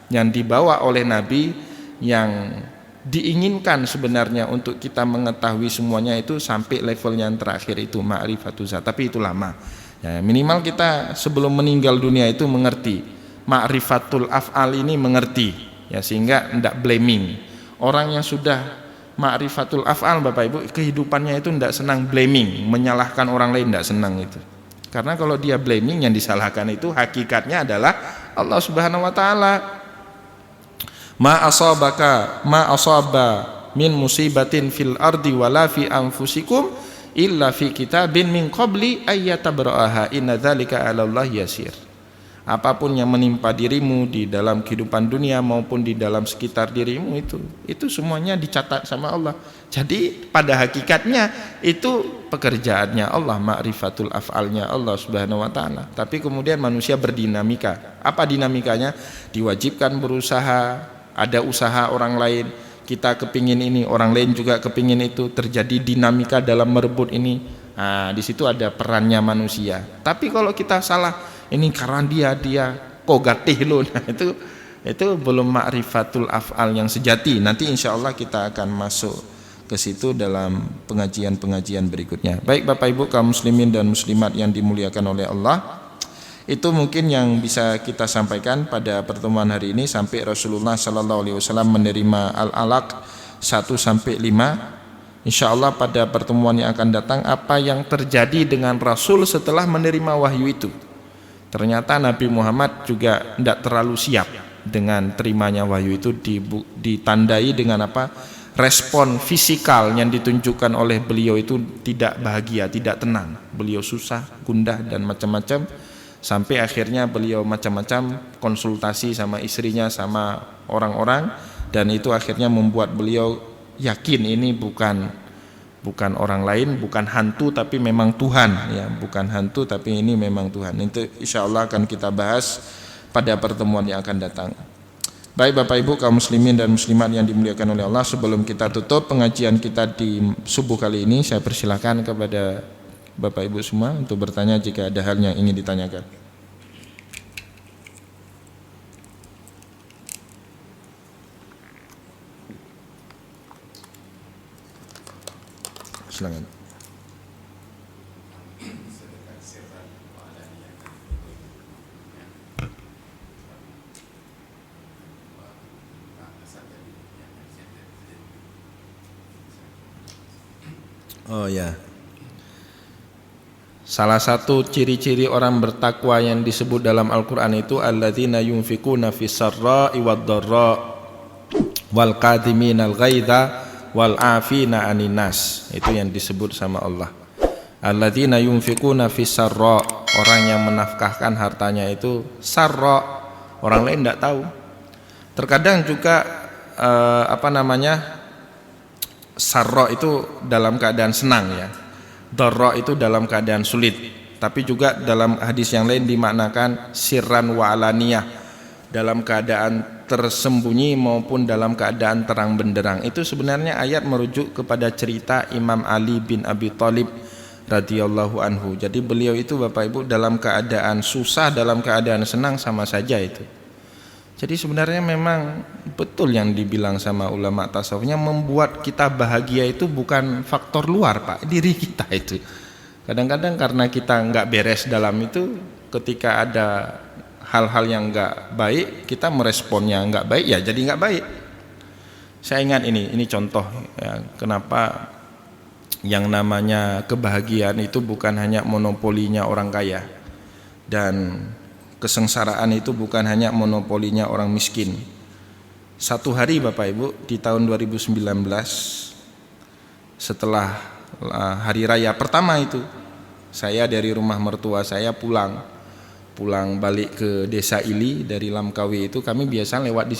Yang dibawa oleh Nabi, yang diinginkan sebenarnya untuk kita mengetahui semuanya itu sampai level yang terakhir itu ma'rifatul zat, tapi itu lama ya, minimal kita sebelum meninggal dunia itu mengerti ma'rifatul af'al ini, mengerti ya, sehingga tidak blaming. Orang yang sudah ma'rifatul af'al Bapak Ibu, kehidupannya itu tidak senang blaming, menyalahkan orang lain, tidak senang itu. Karena kalau dia blaming, yang disalahkan itu hakikatnya adalah Allah Subhanahu wa taala. Ma asaba min musibatin fil ardi wala fi anfusikum illa fi kitabin min qabli ayyatabra'aha inna dzalika 'ala Allah yasir. apapun yang menimpa dirimu di dalam kehidupan dunia maupun di dalam sekitar dirimu itu semuanya dicatat sama Allah. Jadi pada hakikatnya itu pekerjaannya Allah, ma'rifatul af'alnya Allah Subhanahu wa taala. Tapi kemudian manusia berdinamika. Apa dinamikanya? Diwajibkan berusaha, ada usaha orang lain, kita kepingin ini, orang lain juga kepingin itu, terjadi dinamika dalam merebut ini. Nah, di situ ada perannya manusia. Tapi kalau kita salah, ini karena dia kogatih loh, nah itu belum ma'rifatul af'al yang sejati. Nanti insya Allah kita akan masuk ke situ dalam pengajian-pengajian berikutnya. Baik Bapak Ibu kaum muslimin dan muslimat yang dimuliakan oleh Allah, itu mungkin yang bisa kita sampaikan pada pertemuan hari ini, sampai Rasulullah SAW menerima al-alaq 1 sampai 5. Insya Allah pada pertemuan yang akan datang, apa yang terjadi dengan Rasul setelah menerima wahyu itu. Ternyata Nabi Muhammad juga tidak terlalu siap dengan terimanya wahyu itu, ditandai dengan apa? Respon fisikal yang ditunjukkan oleh beliau itu tidak bahagia, tidak tenang. Beliau susah, gundah dan macam-macam, sampai akhirnya beliau macam-macam konsultasi sama istrinya, sama orang-orang, dan itu akhirnya membuat beliau yakin ini bukan orang lain, bukan hantu tapi memang Tuhan, ya, bukan hantu tapi ini memang Tuhan. Itu insya Allah akan kita bahas pada pertemuan yang akan datang. Baik Bapak Ibu kaum muslimin dan muslimat yang dimuliakan oleh Allah, sebelum kita tutup pengajian kita di subuh kali ini, saya persilakan kepada Bapak Ibu semua untuk bertanya jika ada hal yang ingin ditanyakan. Silakan. Oh ya. Salah satu ciri-ciri orang bertakwa yang disebut dalam Al-Qur'an itu alladzina yunfikuna fis sarra'i wad dharra wal qadhiminal ghaidha wal afina anin nas. Itu yang disebut sama Allah. Alladzina yunfikuna fis sarra, orang yang menafkahkan hartanya itu sarra, orang lain tidak tahu. Terkadang juga sarra itu dalam keadaan senang, ya. Dharra itu dalam keadaan sulit. Tapi juga dalam hadis yang lain dimaknakan sirran wa alaniyah, dalam keadaan tersembunyi maupun dalam keadaan terang benderang. Itu sebenarnya ayat merujuk kepada cerita Imam Ali bin Abi Thalib radhiyallahu anhu. Jadi beliau itu Bapak Ibu dalam keadaan susah, dalam keadaan senang sama saja itu. Jadi sebenarnya memang betul yang dibilang sama ulama tasawufnya, membuat kita bahagia itu bukan faktor luar Pak, diri kita itu. Kadang-kadang karena kita nggak beres dalam itu, ketika ada hal-hal yang nggak baik, kita meresponnya nggak baik, ya jadi nggak baik. Saya ingat ini contoh, ya, kenapa yang namanya kebahagiaan itu bukan hanya monopolinya orang kaya, dan kesengsaraan itu bukan hanya monopolinya orang miskin. Satu hari Bapak Ibu di tahun 2019, setelah hari raya pertama itu, saya dari rumah mertua saya pulang balik ke desa Ili dari Lamkawi itu, kami biasa lewat di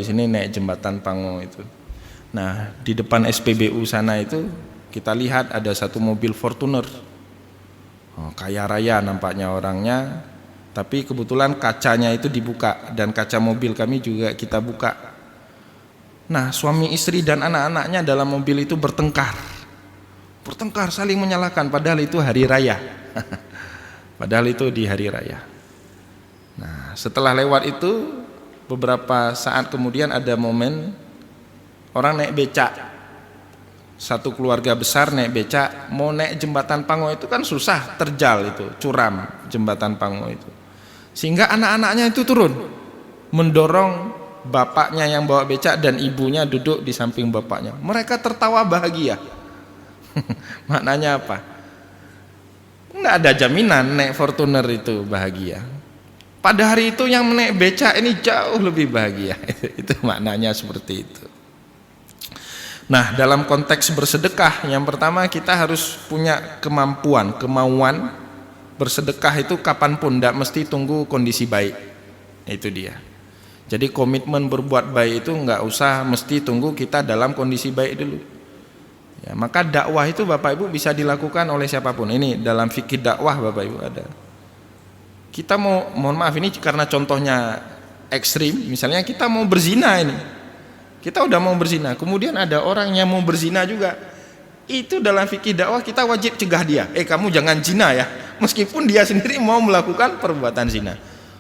sini naik jembatan Pango itu. Nah, di depan SPBU sana itu kita lihat ada satu mobil Fortuner, kaya raya nampaknya orangnya, tapi kebetulan kacanya itu dibuka dan kaca mobil kami juga kita buka. Nah, suami istri dan anak-anaknya dalam mobil itu bertengkar saling menyalahkan, padahal itu hari raya. Padahal itu di hari raya. Nah, setelah lewat itu beberapa saat kemudian ada momen orang naik becak, satu keluarga besar naik becak mau naik jembatan Pango itu kan susah, terjal itu, curam jembatan Pango itu, sehingga anak-anaknya itu turun mendorong bapaknya yang bawa becak dan ibunya duduk di samping bapaknya. Mereka tertawa bahagia. Maknanya apa? Nggak ada jaminan naik Fortuner itu bahagia. Pada hari itu yang naik becak ini jauh lebih bahagia. Itu maknanya seperti itu. Nah, dalam konteks bersedekah, yang pertama kita harus punya kemauan bersedekah itu kapanpun, tidak mesti tunggu kondisi baik. Itu dia. Jadi komitmen berbuat baik itu nggak usah mesti tunggu kita dalam kondisi baik dulu. Ya, maka dakwah itu Bapak Ibu bisa dilakukan oleh siapapun. Ini dalam fikih dakwah Bapak Ibu ada. Kita mohon maaf ini karena contohnya ekstrim, misalnya kita mau berzina ini. Kita udah mau berzina, kemudian ada orang yang mau berzina juga. Itu dalam fikih dakwah kita wajib cegah dia. Kamu jangan zina ya. Meskipun dia sendiri mau melakukan perbuatan zina.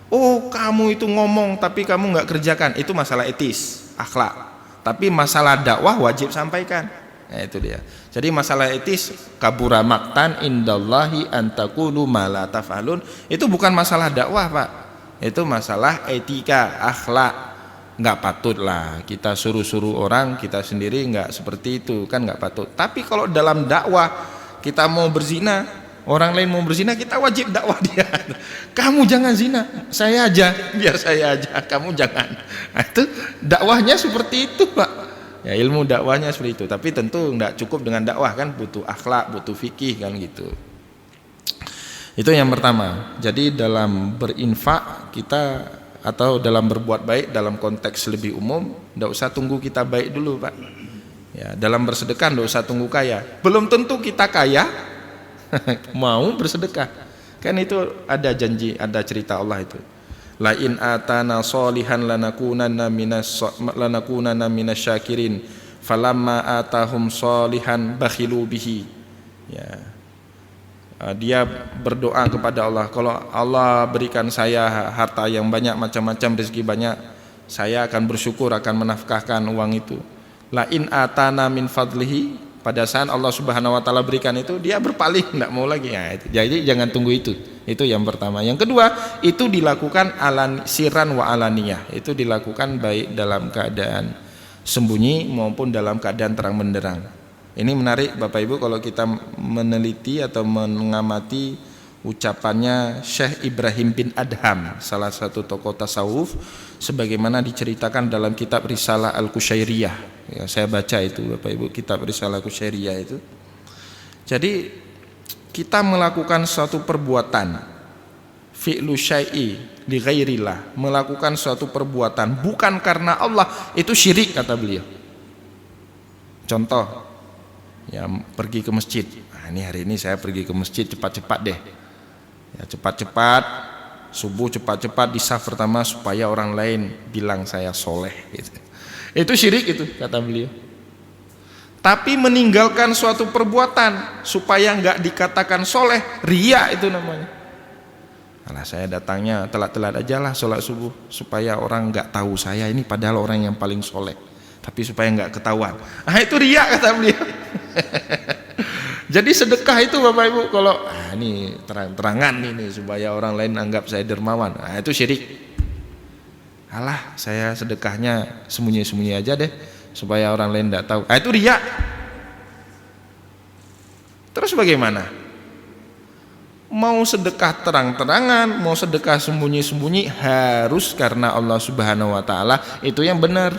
Oh, kamu itu ngomong tapi kamu nggak kerjakan, itu masalah etis, akhlak. Tapi masalah dakwah wajib sampaikan. Nah, itu dia. Jadi masalah etis, kabura maqtan indallahi antaqulu ma la taf'alun, itu bukan masalah dakwah, Pak. Itu masalah etika, akhlak. Nggak patut lah kita suruh-suruh orang, kita sendiri nggak seperti itu, kan nggak patut. Tapi kalau dalam dakwah kita mau berzina, orang lain mau berzina, kita wajib dakwah dia. Kamu jangan zina, saya aja, biar saya aja, kamu jangan. Nah, itu dakwahnya seperti itu, Pak. Ya, ilmu dakwahnya seperti itu. Tapi tentu tidak cukup dengan dakwah, kan butuh akhlak, butuh fikih, kan gitu. Itu yang pertama. Jadi dalam berinfak kita, atau dalam berbuat baik dalam konteks lebih umum, tidak usah tunggu kita baik dulu, Pak. Ya, dalam bersedekah tidak usah tunggu kaya. Belum tentu kita kaya mau bersedekah, kan itu ada janji, ada cerita Allah itu, la in atana solihan lanakunanna minasyakirin falamma atahum solihan bakhilu bihi. Ya, dia berdoa kepada Allah, kalau Allah berikan saya harta yang banyak, macam-macam rezeki banyak, saya akan bersyukur, akan menafkahkan uang itu. La in atana min fadlihi, pada saat Allah Subhanahu wa taala berikan itu, dia berpaling, tidak mau lagi. Ya, itu. Jadi jangan tunggu itu. Itu yang pertama. Yang kedua, itu dilakukan siran wa alaniyah. Itu dilakukan baik dalam keadaan sembunyi maupun dalam keadaan terang benderang. Ini menarik Bapak Ibu kalau kita meneliti atau mengamati ucapannya Syekh Ibrahim bin Adham, salah satu tokoh tasawuf, sebagaimana diceritakan dalam kitab Risalah Al-Qusyairiyah. Ya, saya baca itu Bapak Ibu, kitab Risalah Al-Qusyairiyah itu. Jadi kita melakukan suatu perbuatan, fi'lu syai'i li ghairillah, melakukan suatu perbuatan bukan karena Allah, itu syirik kata beliau. Contoh, ya pergi ke masjid. Nah, ini hari ini saya pergi ke masjid cepat-cepat deh. Ya, cepat-cepat subuh, cepat-cepat di saf pertama supaya orang lain bilang saya soleh gitu. Itu syirik itu kata beliau. Tapi meninggalkan suatu perbuatan supaya nggak dikatakan soleh, riya itu namanya. Alah, saya datangnya telat-telat aja lah sholat subuh supaya orang nggak tahu saya ini padahal orang yang paling soleh, tapi supaya nggak ketahuan. Ah, itu riya kata beliau. Jadi sedekah itu Bapak Ibu, kalau ini terang-terangan ini supaya orang lain anggap saya dermawan, itu syirik. Alah, saya sedekahnya sembunyi-sembunyi aja deh supaya orang lain tidak tahu. Itu riya. Terus bagaimana? Mau sedekah terang-terangan, mau sedekah sembunyi-sembunyi, harus karena Allah Subhanahu wa taala, itu yang benar.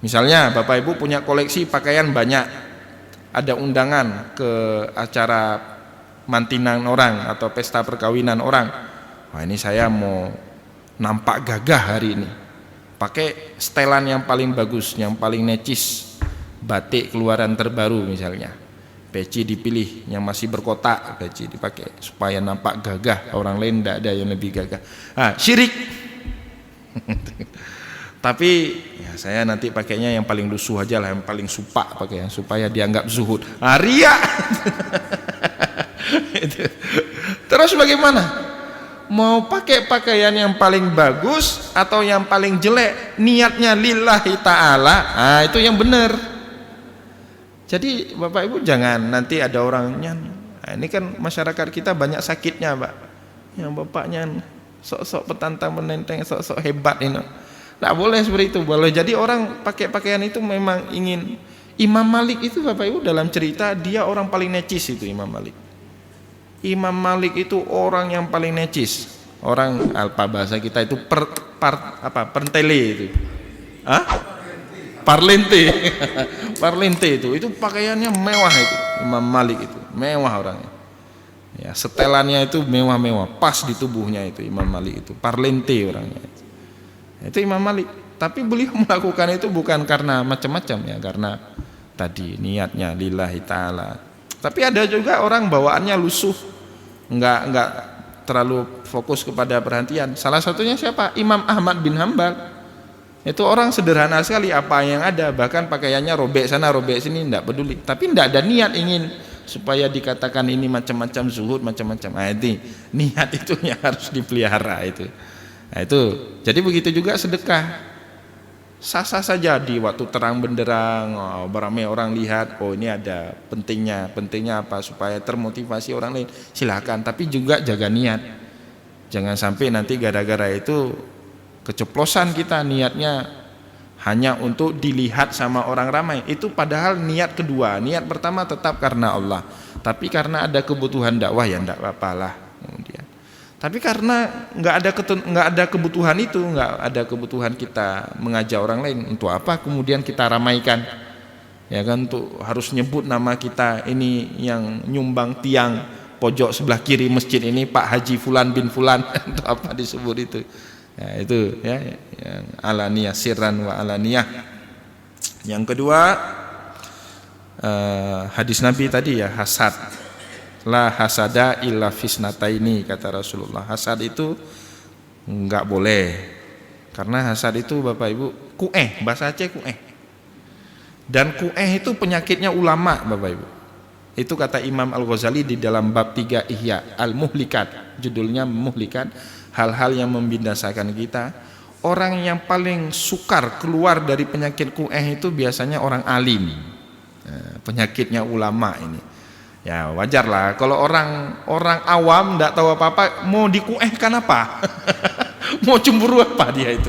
Misalnya Bapak Ibu punya koleksi pakaian banyak, ada undangan ke acara mantinan orang atau pesta perkawinan orang. Wah, ini saya mau nampak gagah hari ini, pakai setelan yang paling bagus, yang paling necis, batik keluaran terbaru misalnya, peci dipilih yang masih berkotak, peci dipakai supaya nampak gagah, orang lain tidak ada yang lebih gagah. Syirik. Tapi ya saya nanti pakainya yang paling lusuh aja lah, yang paling supak pakai, supaya dianggap zuhud. Riya. Terus bagaimana? Mau pakai pakaian yang paling bagus atau yang paling jelek, niatnya lillahi ta'ala, itu yang benar. Jadi Bapak Ibu jangan nanti ada orangnya, ini kan masyarakat kita banyak sakitnya Pak, yang bapaknya sok-sok petantang menenteng, sok-sok hebat ini. Tidak boleh seperti itu, boleh. Jadi orang pakai pakaian itu memang ingin. Imam Malik itu Bapak Ibu dalam cerita, dia orang paling necis itu Imam Malik. Imam Malik itu orang yang paling necis. Orang apa bahasa kita itu pertele itu. Parlente. Parlente itu pakaiannya mewah itu. Imam Malik itu mewah orangnya. Ya, setelannya itu mewah-mewah, pas di tubuhnya itu Imam Malik itu, parlente orangnya. Itu Imam Malik. Tapi beliau melakukan itu bukan karena macam-macam ya, karena tadi niatnya lillahi ta'ala. Tapi ada juga orang bawaannya lusuh, enggak terlalu fokus kepada perhatian. Salah satunya siapa? Imam Ahmad bin Hambal. Itu orang sederhana sekali, apa yang ada, bahkan pakaiannya robek sana robek sini, enggak peduli. Tapi enggak ada niat ingin supaya dikatakan ini macam-macam zuhud, macam-macam. Nah, itu niat itu yang harus dipelihara itu. Nah, itu. Jadi begitu juga sedekah. Sah-sah saja di waktu terang benderang, beramai orang lihat, oh ini ada pentingnya apa supaya termotivasi orang lain. Silakan, tapi juga jaga niat. Jangan sampai nanti gara-gara itu keceplosan kita niatnya hanya untuk dilihat sama orang ramai. Itu padahal niat kedua. Niat pertama tetap karena Allah, tapi karena ada kebutuhan dakwah ya enggak apa-apalah kemudian. Tapi karena enggak ada kebutuhan itu, enggak ada kebutuhan kita mengajak orang lain, untuk apa kemudian kita ramaikan? Ya kan, untuk harus nyebut nama kita, ini yang nyumbang tiang pojok sebelah kiri masjid ini Pak Haji Fulan bin Fulan. Untuk apa disebut itu? Ya, itu ya, yang alaniyah, sirran wa alaniyah. Yang kedua, hadis Nabi tadi ya, hasad. La hasada illa fisnataini, kata Rasulullah. Hasad itu enggak boleh. Karena hasad itu Bapak Ibu kueh, bahasa Aceh kueh. Dan kueh itu penyakitnya ulama Bapak Ibu. Itu kata Imam Al-Ghazali di dalam bab 3 Ihya Al-Muhlikat, judulnya Muhlikat, hal-hal yang membinasakan kita. Orang yang paling sukar keluar dari penyakit kueh itu biasanya orang alim. Penyakitnya ulama ini. Ya wajar lah, kalau orang awam tidak tahu apa-apa, mau dikuehkan apa? Mau cemburu apa dia itu?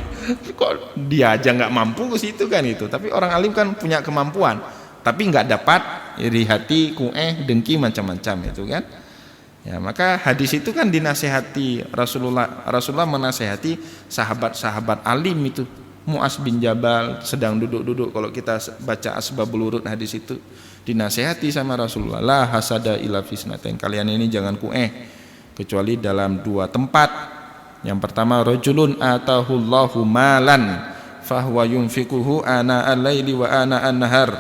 Kok dia aja nggak mampu ke situ kan itu. Tapi orang alim kan punya kemampuan, tapi nggak dapat iri hati, kueh, dengki, macam-macam itu kan. Ya, maka hadis itu kan dinasehati Rasulullah menasehati sahabat-sahabat alim itu. Mu'az bin Jabal sedang duduk-duduk, kalau kita baca Asbabul Wurud hadis itu, dinasehati sama Rasulullah, la hasada illa fisnatain, kalian ini jangan kueh kecuali dalam 2 tempat. Yang pertama, rajulun atahullahu malan fahuwa yunfikuhu ana al-laili wa ana an-nahar.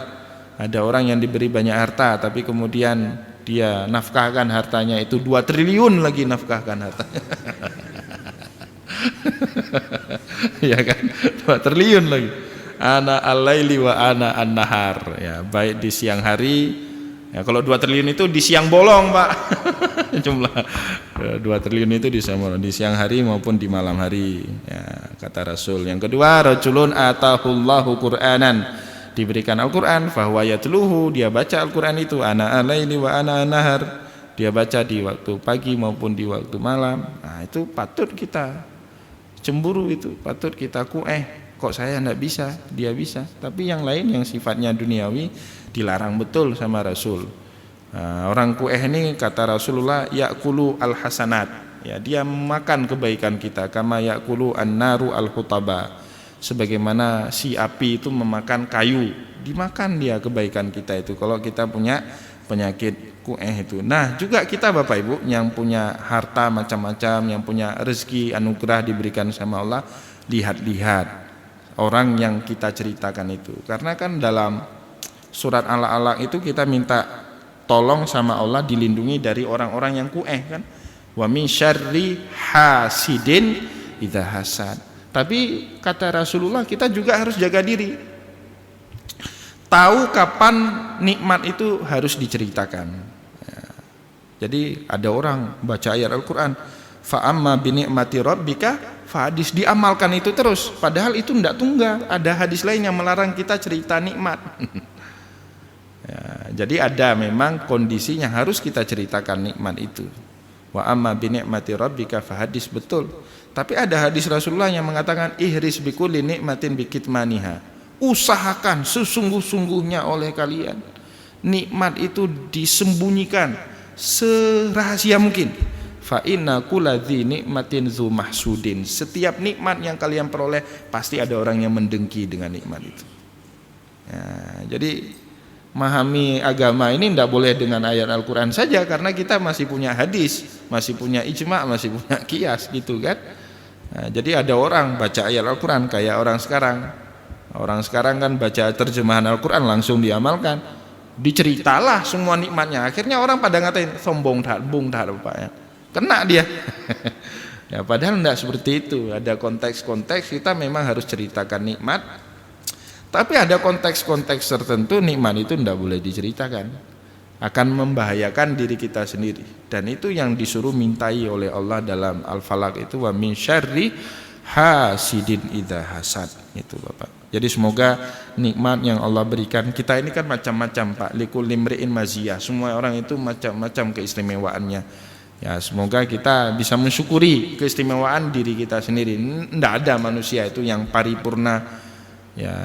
Ada orang yang diberi banyak harta, tapi kemudian dia nafkahkan hartanya itu 2 triliun lagi nafkahkan harta. Ya kan, 2 triliun lagi. Ana al-laili wa ana an-nahar. Ya, baik di siang hari. Ya, kalau 2 triliun itu di siang bolong, Pak. Jumlah 2 triliun itu di siang hari maupun di malam hari. Ya, kata Rasul. Yang kedua, rajulun atahullahu Qur'anan, diberikan Al-Qur'an fahuwa yatluhu, dia baca Al-Qur'an itu ana al-laili wa ana an-nahar. Dia baca di waktu pagi maupun di waktu malam. Nah, itu patut kita cemburu, itu patut kita kueh. Kok saya enggak bisa, dia bisa. Tapi yang lain yang sifatnya duniawi dilarang betul sama Rasul. Nah, orang kueh ini kata Rasulullah ya'kulu al-hasanat. Ya, dia makan kebaikan kita kama ya'kulu an-naru al-hutaba. Sebagaimana si api itu memakan kayu, dimakan dia kebaikan kita itu kalau kita punya penyakit kueh itu. Nah, juga kita Bapak Ibu yang punya harta macam-macam, yang punya rezeki anugerah diberikan sama Allah, lihat-lihat orang yang kita ceritakan itu. Karena kan dalam surat Al-Alaq itu kita minta tolong sama Allah dilindungi dari orang-orang yang kueh kan. Wa min syarri hasidin idza hasad. Tapi kata Rasulullah kita juga harus jaga diri. Tahu kapan nikmat itu harus diceritakan. Ya. Jadi ada orang baca ayat Al-Qur'an, fa amma bi ni'mati rabbika fahadis, diamalkan itu terus, padahal itu tidak tunggal. Ada hadis lain yang melarang kita cerita nikmat. Ya, jadi ada memang kondisinya harus kita ceritakan nikmat itu. Wa amma bi ni'mati rabbika fahadis, betul. Tapi ada hadis Rasulullah yang mengatakan ihris bi kulli nikmatin bi kitmaniha. Usahakan sesungguh-sungguhnya oleh kalian nikmat itu disembunyikan serahasia mungkin. Fa inna kulladzi nikmatin dzu mahsudin. Setiap nikmat yang kalian peroleh pasti ada orang yang mendengki dengan nikmat itu. Ya, jadi memahami agama ini tidak boleh dengan ayat Al-Quran saja, karena kita masih punya hadis, masih punya ijma', masih punya qiyas gitu kan. Nah, jadi ada orang baca ayat Al-Quran kayak orang sekarang kan baca terjemahan Al-Quran langsung diamalkan, diceritalah semua nikmatnya, akhirnya orang pada ngatain sombong dah, bung dah apa ya, kena dia. Ya padahal tidak seperti itu, ada konteks-konteks kita memang harus ceritakan nikmat. Tapi ada konteks-konteks tertentu nikmat itu tidak boleh diceritakan, akan membahayakan diri kita sendiri. Dan itu yang disuruh mintai oleh Allah dalam Al-Falaq itu, wa min syarri hasidin idza hasad, itu Bapak. Jadi semoga nikmat yang Allah berikan kita ini kan macam-macam Pak, likulli imri'in maziyah, semua orang itu macam-macam keistimewaannya. Ya semoga kita bisa mensyukuri keistimewaan diri kita sendiri. Tidak ada manusia itu yang paripurna, ya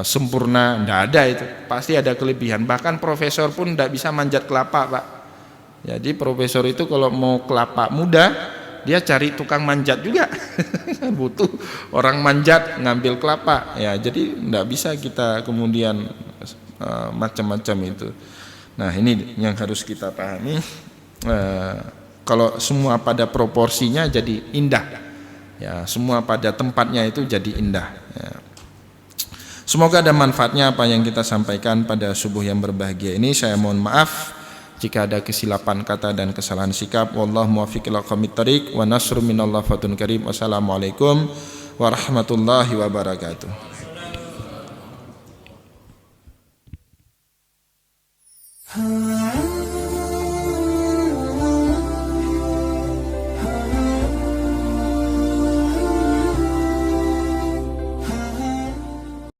sempurna, tidak ada itu, pasti ada kelebihan. Bahkan profesor pun tidak bisa manjat kelapa Pak. Jadi profesor itu kalau mau kelapa muda dia cari tukang manjat juga. Butuh orang manjat ngambil kelapa ya, jadi tidak bisa kita kemudian macam-macam itu. Nah ini yang harus kita pahami. Kalau semua pada proporsinya jadi indah ya, semua pada tempatnya itu jadi indah ya. Semoga ada manfaatnya apa yang kita sampaikan pada subuh yang berbahagia ini. Saya mohon maaf jika ada kesilapan kata dan kesalahan sikap. Wallahu muwaffiq ila aqwamit thoriq wa nasrun minallah fatun karim. Wassalamualaikum warahmatullahi wabarakatuh.